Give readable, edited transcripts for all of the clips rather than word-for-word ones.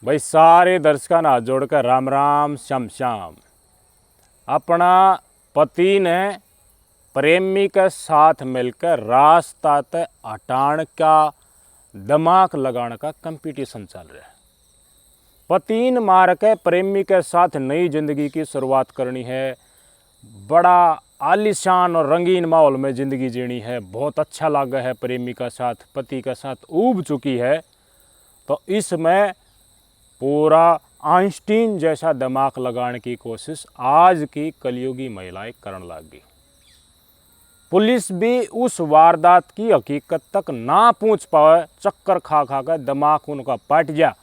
भाई सारे दर्शकों ने हाथ जोड़कर राम राम श्याम श्याम। अपना पति ने प्रेमी के साथ मिलकर रास्ता ते हटाण का दिमाग लगाने का कंपटीशन चल रहा है। पति ने मार के प्रेमी के साथ नई जिंदगी की शुरुआत करनी है। बड़ा आलीशान और रंगीन माहौल में ज़िंदगी जीनी है। बहुत अच्छा लगा है प्रेमी का साथ, पति का साथ ऊब चुकी है। तो इसमें पूरा आइंस्टीन जैसा दिमाग लगाने की कोशिश आज की कलयुगी महिलाएं करने लग गई। पुलिस भी उस वारदात की हकीकत तक ना पहुंच पाए, चक्कर खा खा कर दिमाग उनका पट गया,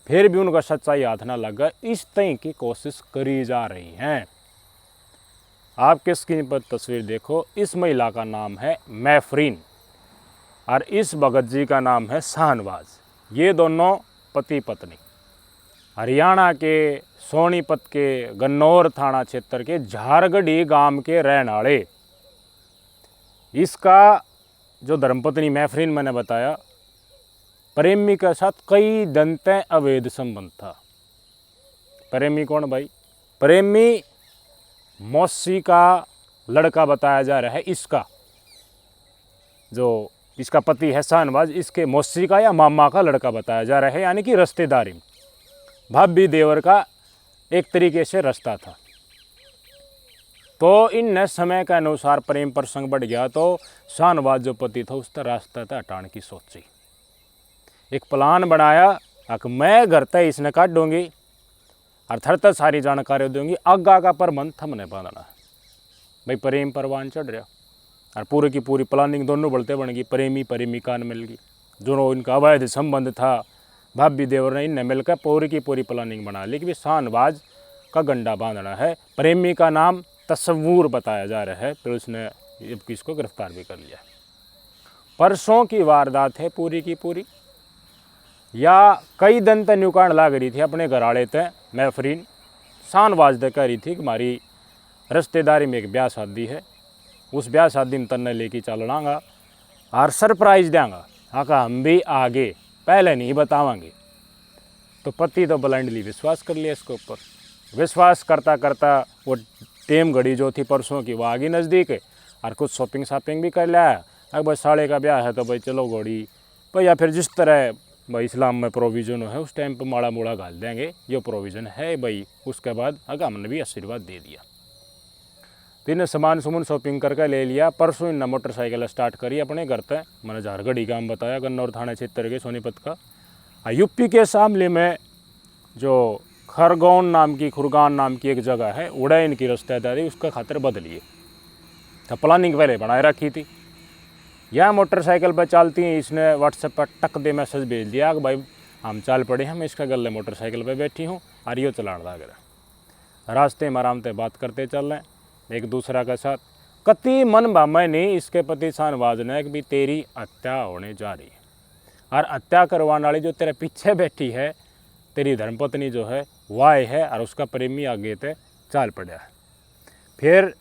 फिर भी उनका सच्चाई हाथ ना लगा, इस तरह की कोशिश करी जा रही हैं। आपके स्क्रीन पर तस्वीर देखो। इस महिला का नाम है मैफरीन और इस भगत जी का नाम है शाहनवाज। ये दोनों पति पत्नी हरियाणा के सोनीपत के गन्नौर थाना क्षेत्र के झारगढ़ी गांव के रहने वाले। इसका जो धर्मपत्नी मैफरीन मैंने बताया, प्रेमी के साथ कई दिन तक अवैध संबंध था। प्रेमी कौन भाई? प्रेमी मौसी का लड़का बताया जा रहा है। इसका जो इसका पति है शाहनवाज, इसके मौसी का या मामा का लड़का बताया जा रहा है, यानी कि रिश्तेदारी में भाभी देवर का एक तरीके से रिश्ता था। तो इन समय के अनुसार प्रेम प्रसंग बढ़ गया तो शाहनवाज जो पति था उसका रास्ता था हटाने की सोची। एक प्लान बनाया कि मैं घर तक इसने काट दूंगी और थर तक सारी जानकारी दूंगी, आगा का प्रबंध हमने बांधना है। भाई प्रेम परवान चढ़ रहा और पूरी की पूरी प्लानिंग दोनों बढ़ते बन गई। प्रेमी प्रेमिका ने मिल गई, जो इनका अवैध संबंध था, भाभी देवर ने इनने मिलकर पूरी की पूरी प्लानिंग बना ली कि शाहनवाज का गंडा बांधना है। प्रेमी का नाम तस्वूर बताया जा रहा है, फिर उसने इसको गिरफ्तार भी कर लिया। परसों की वारदात है पूरी की पूरी, या कई दिन तक न्यूकांड लाग रही थी अपने घर आड़े तय मैफरीन शाहनवाज दे कह रही थी कि हमारी रिश्तेदारी में एक ब्याह शादी है, उस ब्याह शादी में तन्ने लेके चलनागा और सरप्राइज देंगा। हाँ का हम भी आगे पहले नहीं बतावांगे। तो पति तो ब्लाइंडली विश्वास कर लिया इसके ऊपर। विश्वास करता करता वो टेम घड़ी जो थी परसों की वो आगे नज़दीक है और कुछ शॉपिंग शॉपिंग भी कर लिया। अगर भाई साले का ब्याह है तो भाई चलो घोड़ी भाई, या फिर जिस तरह भाई इस्लाम में प्रोविज़न है उस टाइम पर माड़ा मूड़ा घाल देंगे, ये प्रोविज़न है भाई। उसके बाद अगर हमने भी आशीर्वाद दे दिया। तो इन्हें सामान सुमन शॉपिंग करके ले लिया। परसों इन्हें मोटरसाइकिल स्टार्ट करी अपने घर तक। मैंने झारगढ़ी गांव बताया, गन्नौर थाना क्षेत्र के सोनीपत का। यूपी के शामली में जो खुरगान नाम की एक जगह है, उड़ा इनकी रिश्तेदारी, उसका खातिर बदलिए। तो प्लानिंग पहले बनाए रखी थी। यह मोटरसाइकिल पर चलती हैं, इसने व्हाट्सएप पर टक दे मैसेज भेज दिया कि भाई हम चल पड़े हैं, मैं इसका गले मोटरसाइकिल पर बैठी हूँ और यो चलान लग रहा। रास्ते में आराम से बात करते चल रहे हैं एक दूसरा के साथ। कति मन भामा नहीं इसके पति शाहनवाज ने कि भी तेरी हत्या होने जा रही है, और हत्या करवाने वाली जो तेरे पीछे बैठी है तेरी धर्मपत्नी जो है वाह है, और उसका प्रेमी आगे ते चाल पड़ा है। फिर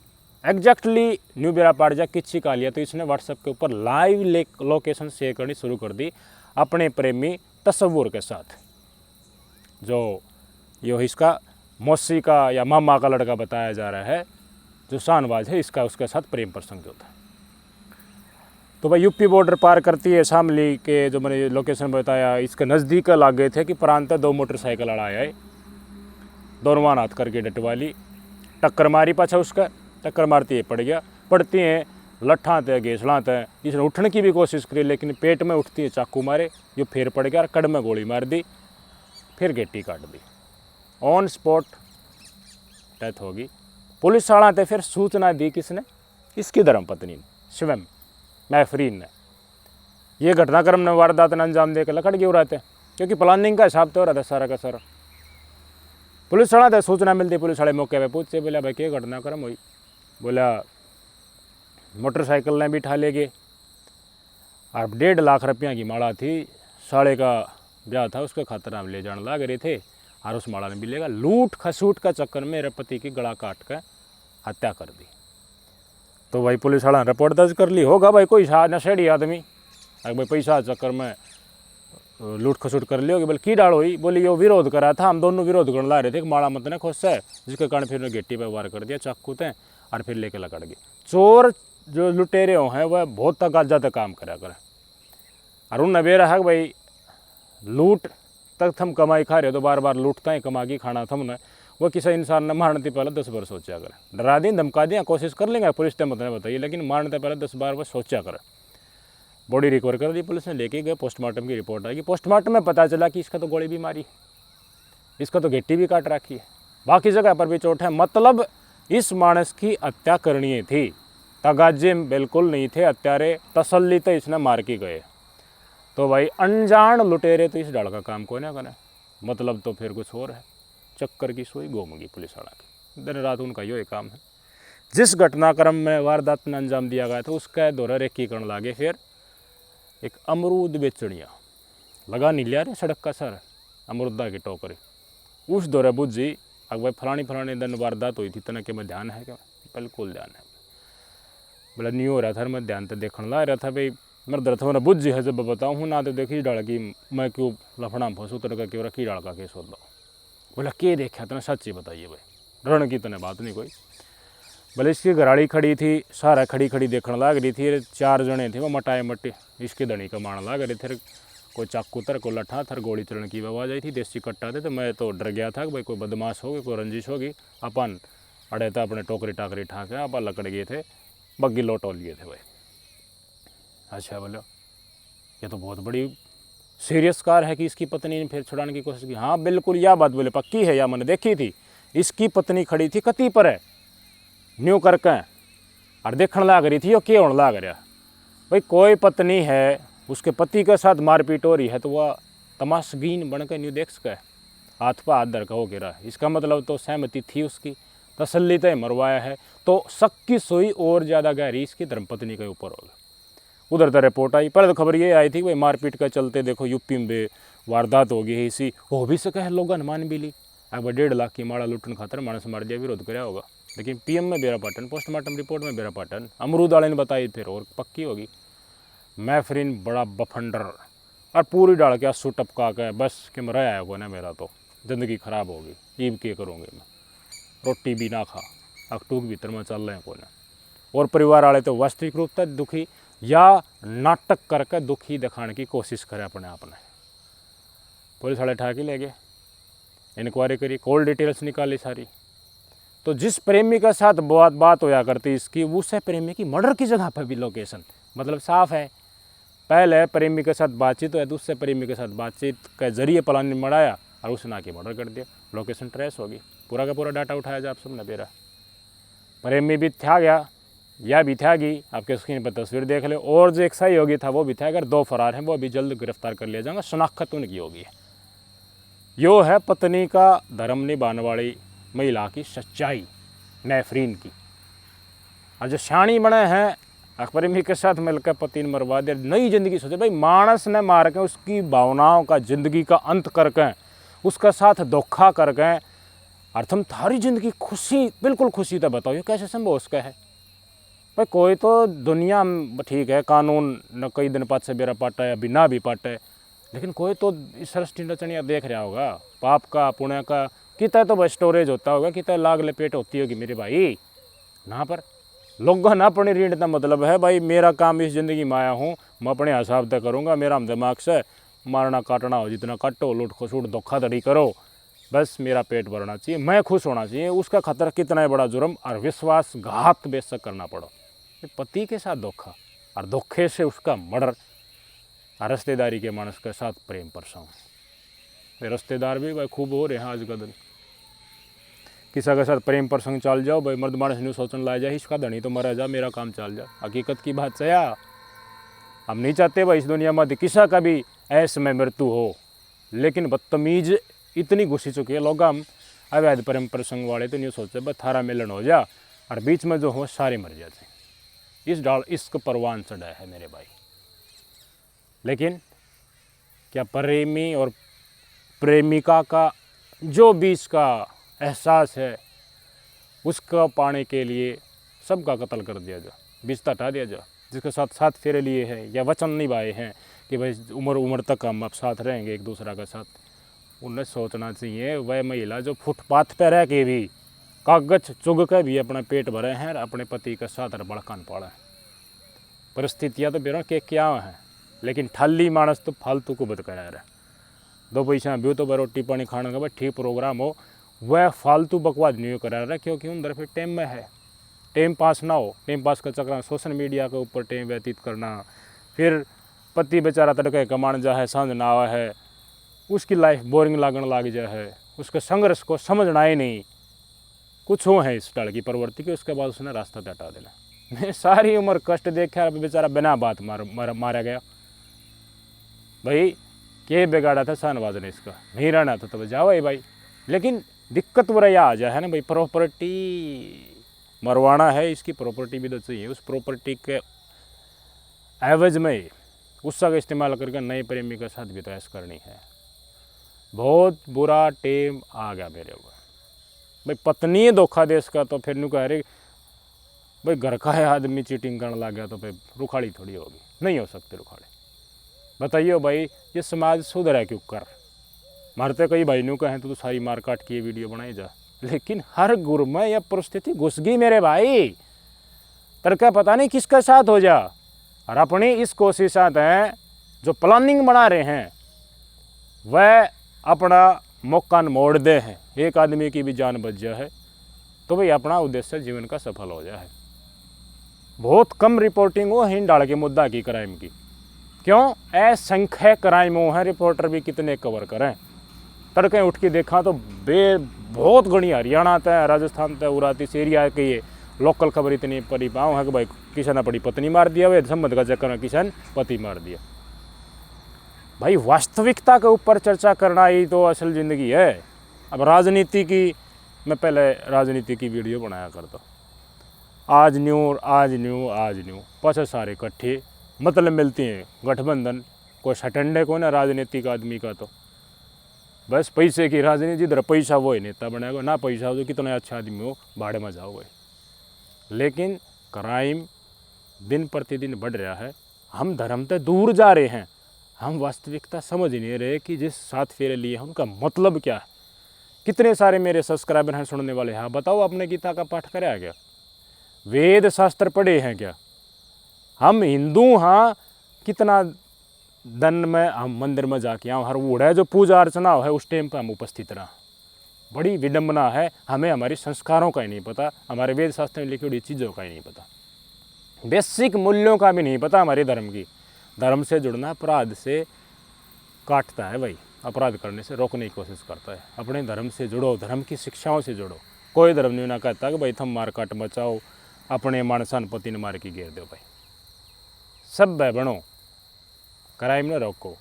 एग्जैक्टली न्यू बेरा पाड़ जा किच्छी का लिया तो इसने व्हाट्सएप के ऊपर लाइव लोकेशन शेयर करनी शुरू कर दी अपने प्रेमी तस्वूर के साथ, जो यो इसका मौसी का या मामा का लड़का बताया जा रहा है, जो शाहनवाज है इसका उसके साथ प्रेम प्रसंग जो था। तो भाई यूपी बॉर्डर पार करती है शामली के, जो मैंने लोकेशन बताया इसके नज़दीक लाग गए थे कि प्रांत दो मोटरसाइकिल लड़ाया है, दोनों हाथ करके डटवाली, टक्कर मारी पाछा उसका, टक्कर मारती है पड़ गया। पड़ती हैं लट्ठा तय घेसला तय, इसने उठने की भी कोशिश करी लेकिन पेट में उठती है चाकू मारे, जो फिर पड़ गया और कड़ में गोली मार दी, फिर गेटी काट दी, ऑन स्पॉट डेथ होगी। पुलिस वाला थे फिर सूचना दी किसने? इसकी धर्मपत्नी ने, स्वयं मैफरीन ने। ये घटनाक्रम ने वारदात ने अंजाम देकर लकड़ क्यों रहते, क्योंकि प्लानिंग का हिसाब तो हो रहा था सारा का सारा। पुलिस वाला थे सूचना मिलती, पुलिस वाले मौके पे पूछते, बोला भाई क्या घटनाक्रम हुई? बोला मोटरसाइकिल ने भी ठा ले गए और 1.5 लाख रुपया की माला थी, साले का ब्याह था उसके खातर हम ले जाने लग रहे थे और उस माला ने भी लेगा। लूट खसूट का चक्कर में मेरे पति की गला काट कर हत्या कर दी। तो भाई पुलिस वाला रिपोर्ट दर्ज कर ली होगा भाई, कोई नशेड़ी आदमी अगर भाई पैसा चक्कर में लूट खसूट कर लियोगी, बोले की डाल हुई, बोली यो विरोध करा था, हम दोनों विरोध करने ला रहे थे, माड़ा मत ने खुश है, जिसके कारण फिर गेटी पर वार कर दिया चाकू ते और फिर लेके लकड़ गए। चोर जो लुटेरे हैं वह बहुत तगाजा तक काम करा करे, और उन नबेरा है भाई लूट तक थम कमाई खा रहे हो तो बार बार लूटता ही कमा के खाना थम ने, वो किसी इंसान ने मारने से पहले 10 बार सोचा करे। डरा दी धमका दिया कोशिश कर लेंगे पुलिस ने मतलब बताइए, लेकिन मारने से पहले 10 बार वो सोचा करे। बॉडी रिकवर कर दी पुलिस ने, लेके गए, पोस्टमार्टम की रिपोर्ट आएगी। पोस्टमार्टम में पता चला कि इसका तो गोली भी मारी, इसका तो गिट्टी भी काट रखी है, बाकी जगह पर भी चोट है। मतलब इस मानस की हत्या करनी थी, तगाजे बिल्कुल नहीं थे, हत्यारे तसल्ली तो इसने मार के गए। तो भाई अनजान लुटेरे तो इस डाल का काम को ना करे, मतलब तो फिर कुछ और है। चक्कर की सोई गोमगी पुलिस वाला की, दिन रात उनका यो काम है। जिस घटनाक्रम में वारदात में अंजाम दिया गया था उसका दौरा रेकी करने लागे। फिर एक अमरूद बेचनिया लगा नहीं लिया रे सड़क का सर, अमरूदा की टोकरी, उस दौरे बुझी अब भाई फलानी दिन वारदात हुई थी, तना के में ध्यान है क्या? बिल्कुल ध्यान है। बोला नहीं हो रहा था, मैं ध्यान तो देखने ला रहा था भाई, मेरा दर्द मेरा बुझ है जब बताऊँ हूँ ना, तो देखी डाल की मैं क्यों लफड़ा फंसू तेरे का क्यों रखी डाल का केस होता। बोला के देखा तने सच्ची बताइए भाई, रण की तने बात नहीं कोई। बोले इसकी घराड़ी खड़ी थी, सारा खड़ी खड़ी देखने लाग रही थी, 4 जने थे वो मटाए मट्टी इसके धनी का मारने लाग रहे थे। कोई चाकू तर को लठा थर गोली चलने की आवाज़ आई थी, देसी कट्टा थे। तो मैं तो डर गया था कि भाई कोई बदमाश होगी, कोई रंजिश होगी। अपन अड़े था अपने टोकरी टाकरी ठाके अपन लकड़ गए थे, बग्गी लौटो लिए थे भाई। अच्छा बोलो ये तो बहुत बड़ी सीरियस कार है कि इसकी पत्नी ने फिर छुड़ाने की कोशिश की। हाँ बिल्कुल यह बात बोले पक्की है, या मैंने देखी थी, इसकी पत्नी खड़ी थी कती पर है न्यू करके और देखने लाग रही थी, वो क्या होने लाग रहा भाई। कोई पत्नी है उसके पति के साथ मारपीट हो रही है तो वह तमाशबीन बन के न्यू देख सके, हाथ पर हाथ धर का हो गिरा, इसका मतलब तो सहमति थी उसकी, तसल्ली तय मरवाया है। तो शक की सुई और ज़्यादा गहरी इसकी धर्मपत्नी के ऊपर होगी। उधर तो रिपोर्ट आई, पहले तो खबर ये आई थी कि भाई मारपीट के चलते देखो यूपी में वारदात हो गई है, इसी हो भी सके है, लोग अनुमान भी ली अब 1.5 लाख की माड़ा लुटन खातर मानस मार दिया, विरोध कराया होगा। लेकिन पीएम में बेरापाटन, पोस्टमार्टम रिपोर्ट में बेरापाटन, अमरूद वाले ने बताई फिर और पक्की होगी। मैफरीन बड़ा बफंडर और पूरी डाल के आंसू टपका के बस कि मैं रहा है वो ना, मेरा तो ज़िंदगी ख़राब होगी, ईब के करूँगे मैं, रोटी भी ना खा अकटूक भीतर में चल रहे हैं को ना। और परिवार वाले तो वास्तविक रूप से दुखी या नाटक करके दुखी दिखाने की कोशिश करे अपने आप ने। पुलिस वाले ठाके ले गए, इंक्वायरी करी, कॉल डिटेल्स निकाली सारी। तो जिस प्रेमी के साथ बात होया करती इसकी, उससे प्रेमी की मर्डर की जगह पर भी लोकेशन, मतलब साफ है। पहले प्रेमी के साथ बातचीत हुआ, दूसरे प्रेमी के साथ बातचीत के जरिए प्लान मढ़ाया और उसने आके मर्डर कर दिया। लोकेशन ट्रेस होगी, पूरा का पूरा डाटा उठाया जा आप सब ने बेरा। प्रेमी भी था गया या भी था गई, आपके स्क्रीन पर तस्वीर देख ले। और जो एक सही होगी था वो भी था, अगर 2 फरार हैं वो भी जल्द गिरफ्तार कर लिया जाएगा, शनाख्त उनकी होगी। यो है पत्नी का धर्म निभाने वाली महिला की सच्चाई नैफरीन की। और जो शानी बने हैं प्रेमी के साथ मिलकर पति ने मरवा दिया, नई जिंदगी सोचे भाई। मानस ने मार के उसकी भावनाओं का जिंदगी का अंत करके उसका साथ धोखा करके, और तुम थारी जिंदगी खुशी बिल्कुल खुशी तो बताओ ये कैसे संभव उसका है भाई। कोई तो दुनिया ठीक है, कानून न कई दिन बाद से बेरा पाटा या बिना भी पाटे, लेकिन कोई तो इस सृष्टि रचनिया देख रहा होगा, पाप का पुण्य का कितना तो स्टोरेज होता होगा, कितना लाग लपेट होती होगी मेरे भाई। ना पर लोग ना अपनी रीढ़ का मतलब है भाई, मेरा काम इस ज़िंदगी में आया हूँ, मैं अपने हिसाब से करूँगा, मेरा हम दिमाग से मारना काटना हो जितना काटो, लूट खसूट धोखाधड़ी करो, बस मेरा पेट भरना चाहिए, मैं खुश होना चाहिए। उसका खतरा कितना बड़ा जुर्म और विश्वासघात बेशक करना पड़ो, पति के साथ धोखा और धोखे से उसका मर्डर, रिश्तेदारी के मानस के साथ प्रेम प्रसंग। रिश्तेदार भी भाई खूब हो रहे हैं आज का दिन, किसी के साथ प्रेम प्रसंग चल जाओ भाई, मर्द मानस नहीं सोचने ला जाए इसका धनी तो मरा जा, मेरा काम चल जा। हकीकत की बात सया, हम नहीं चाहते भाई इस दुनिया में किसी का भी ऐसे में मृत्यु हो, लेकिन बदतमीज इतनी घुसी चुकी है लोग, हम अवैध प्रेम प्रसंग वाले तो नहीं सोचते बस थारा मिलन हो जा और बीच में जो हो सारे मर जाते। इस डाल इश्क परवान चढ़ा है मेरे भाई। लेकिन क्या प्रेमी और प्रेमिका का जो बीच का एहसास है उसका पाने के लिए सबका कत्ल कर दिया जा, बीच हटा दिया जा। जिसके साथ 7 फेरे लिए हैं या वचन निभाए हैं कि भाई उम्र उम्र तक हम अब साथ रहेंगे एक दूसरा के साथ, उन्हें सोचना चाहिए वह महिला जो फुटपाथ पर रह के भी कागज चुग के भी अपना पेट भरे हैं, अपने पति के साथ बड़कान पड़ा है। परिस्थितियाँ तो बेरों के क्या हैं, लेकिन ठल्ली मानस तो फालतू को बद करा रहा। 2 पैसा भी तो रोटी पानी खाने का भाई ठीक प्रोग्राम हो, वह फालतू बकवास नहीं करा रहा, क्योंकि उधर फिर टाइम में है, टाइम पास ना हो, टाइम पास का चक्कर सोशल मीडिया के ऊपर टाइम व्यतीत करना, फिर पति बेचारा तड़के कमान जा है, सांझ ना आवा है, उसकी लाइफ बोरिंग लागण लाग जा है, उसके संघर्ष को समझना ही नहीं, कुछ हो है इस टल की प्रवृत्ति के, उसके बाद उसने रास्ता हटा देना। मैं सारी उम्र कष्ट देखा, बेचारा बिना बात मारा गया। भाई के बिगाड़ा था शाहनवाज ने, इसका नहीं रहना था तो जाओ भाई। लेकिन दिक्कत वो यह आ जाए है ना भाई, प्रॉपर्टी मरवाना है, इसकी प्रॉपर्टी भी तो चाहिए, उस प्रॉपर्टी के एवज में उसका इस्तेमाल करके नए प्रेमी के साथ भी तो ऐश करनी है। बहुत बुरा टेम आ गया मेरे ऊपर भाई, पत्नी धोखा दे इसका तो फिर नु कह रहे भाई घर का है आदमी चीटिंग करने लग गया तो फिर रुखाड़ी थोड़ी होगी, नहीं हो सकती रुखाड़ी। बताइए भाई ये समाज सुधर है क्यों कर, मारते कई भाई नु कहें तो सारी मार काट की वीडियो बनाई जा, लेकिन हर गुर में यह परिस्थिति घुस गई मेरे भाई, तरका पता नहीं किसके साथ हो जा। और अपनी इस कोशिशात हैं जो प्लानिंग बना रहे हैं वह अपना मौका मोड़ दे हैं, एक आदमी की भी जान बच जाए तो भाई अपना उद्देश्य जीवन का सफल हो जाए। बहुत कम रिपोर्टिंग हो हिंड डाल के मुद्दा की क्राइम की, क्यों असंख्य क्राइम हो हैं, रिपोर्टर भी कितने कवर करें। तड़के उठ के देखा तो बहुत गणी हरियाणा तय राजस्थान तय उराती एरिया की ये लोकल खबर इतनी पड़ी पाऊँ है कि भाई किसी ने पड़ी पत्नी मार दिया, वे संबंध का चक्कर में किसी ने पति मार दिया। भाई वास्तविकता के ऊपर चर्चा करना ही तो असल ज़िंदगी है। अब राजनीति की, मैं पहले राजनीति की वीडियो बनाया करता, आज न्यू आज न्यू आज न्यू, पाछे सारे इकट्ठे मतलब मिलती हैं गठबंधन, कोई सटंडे को ना राजनीतिक आदमी का, तो बस पैसे की राजनीति, जिधर पैसा वो ही नेता बनेगा, ना पैसा हो तो कितना अच्छा आदमी हो भाड़े में जाओ भाई। लेकिन क्राइम दिन प्रतिदिन बढ़ रहा है, हम धर्म से दूर जा रहे हैं, हम वास्तविकता समझ नहीं रहे कि जिस 7 फेरे लिए हैं उनका मतलब क्या है। कितने सारे मेरे सब्सक्राइबर हैं सुनने वाले, हाँ बताओ आपने गीता का पाठ कराया क्या, वेद शास्त्र पढ़े हैं क्या? हम हिंदू हाँ, कितना दिन में हम मंदिर में जाके आओ, हर वो है जो पूजा अर्चना है उस टाइम पर हम उपस्थित रहा। बड़ी विडम्बना है, हमें हमारे संस्कारों का ही नहीं पता, हमारे वेद शास्त्र में लिखी हुई चीज़ों का ही नहीं पता, बेसिक मूल्यों का भी नहीं पता हमारे धर्म की। धर्म से जुड़ना अपराध से काटता है भाई, अपराध करने से रोकने की कोशिश करता है। अपने धर्म से जुड़ो, धर्म की शिक्षाओं से जुड़ो। कोई धर्म नहीं ना कहता कि भाई थम मार काट बचाओ, अपने मानसान पति ने मार के घेर दो। भाई सब भाई बनो, क्राइम न रोको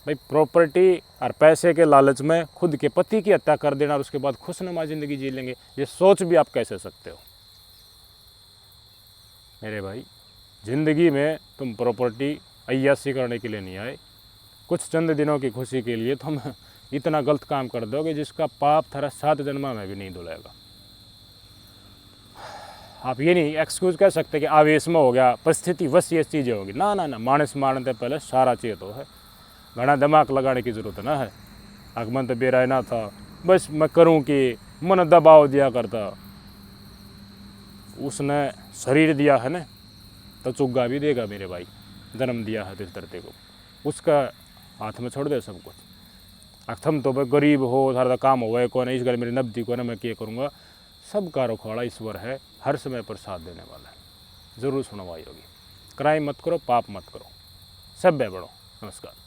भाई। प्रॉपर्टी और पैसे के लालच में खुद के पति की हत्या कर देना और उसके बाद खुशनुमा ज़िंदगी जी लेंगे, ये सोच भी आप कैसे सकते हो मेरे भाई? ज़िंदगी में तुम प्रॉपर्टी अय्यासी करने के लिए नहीं आए, कुछ चंद दिनों की खुशी के लिए तुम इतना गलत काम कर दोगे जिसका पाप थारा 7 जन्मा में भी नहीं धुलेगा। आप ये नहीं एक्सक्यूज़ कह सकते कि आवेश में हो गया, परिस्थिति वश ये चीज़ें होगी, ना ना ना, मानस मारने पहले सारा चेत हो है, घना दिमाग लगाने की ज़रूरत ना है। आगमन तो बेराय ना था, बस मैं करूं कि मन दबाव दिया करता, उसने शरीर दिया है ना तो चुग्गा भी देगा मेरे भाई, जन्म दिया है तो इस धरती को, उसका हाथ में छोड़ दे सब कुछ। थम तो भाई गरीब हो, सारा काम हो कौन है, इस घर मेरी नब्दी को ना मैं क्या करूँगा, सबका रखवाड़ा ईश्वर है, हर समय पर साथ देने वाला है, ज़रूर सुनवाई होगी। क्राइम मत करो, पाप मत करो, सब बढ़ो। नमस्कार।